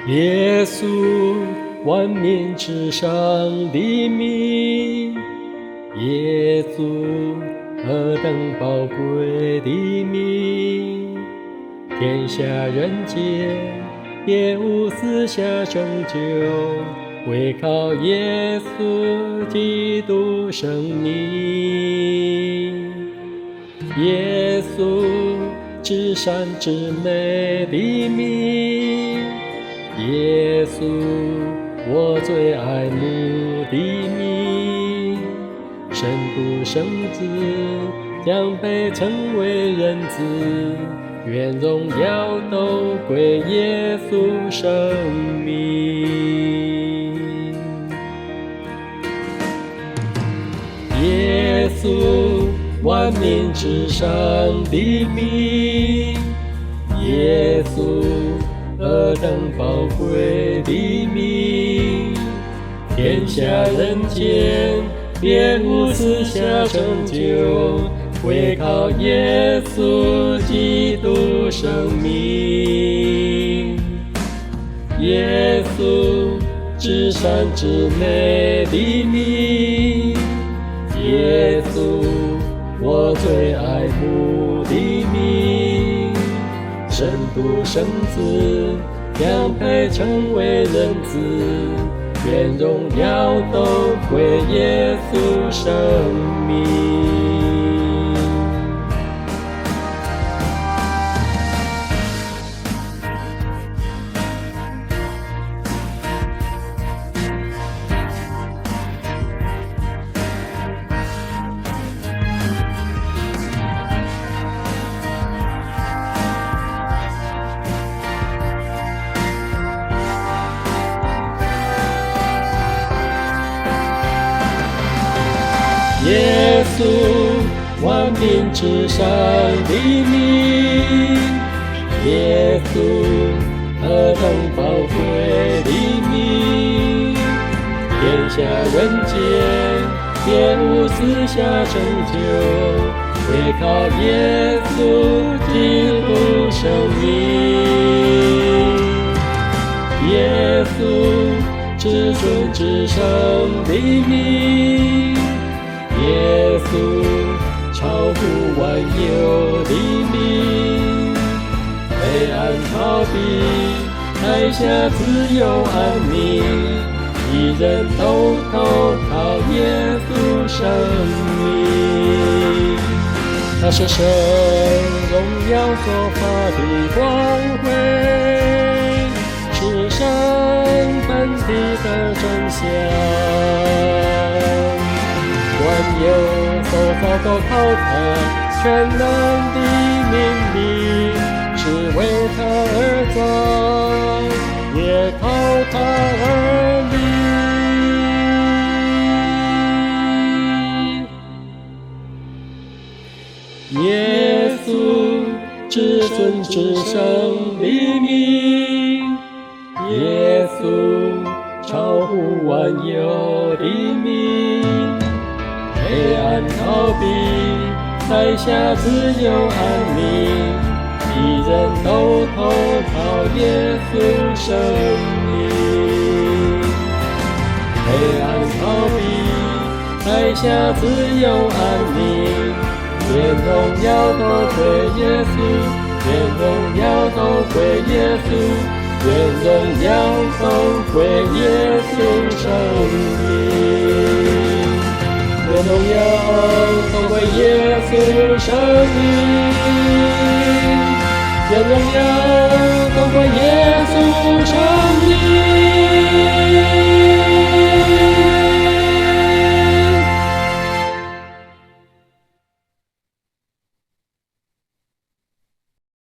耶稣，万民之上的名，耶稣，何等宝贵的名！天下人间，别无私下拯救，唯靠耶稣基督生命。耶稣，至善至美的名，耶稣，我最爱慕的名。生独生子，将被称为人子，愿荣耀都归耶稣生命。耶稣，万民之上的名，耶稣，何等宝贵的名！天下人间，别无私下拯救，唯靠耶稣基督生命。耶稣，至善至美的名，耶稣，我最爱慕的名。生独生子，将配称为人子，愿荣耀都归耶稣生命。耶稣，万民之上的名，耶稣，何等宝贵的名！天下人间，别无私下拯救，唯靠耶稣基督生命。耶稣，至尊至圣的名，耶稣，超乎万有的名。黑暗逃避，台下自有安宁，一人都投靠耶稣生命。他是神荣耀所发的光辉，是神本体的真相。万有所造都靠他全能的命令，是为他而造，也靠他而立。耶稣，至尊至圣的名，耶稣，超乎万有的名。黑暗逃避，台下自有安宁，一人都投靠耶稣生命。黑暗逃避，台下自有安宁，愿荣耀都归耶稣，愿荣耀都归耶稣，愿荣耀都归耶稣生命。愿荣耀都归耶稣生命，愿荣耀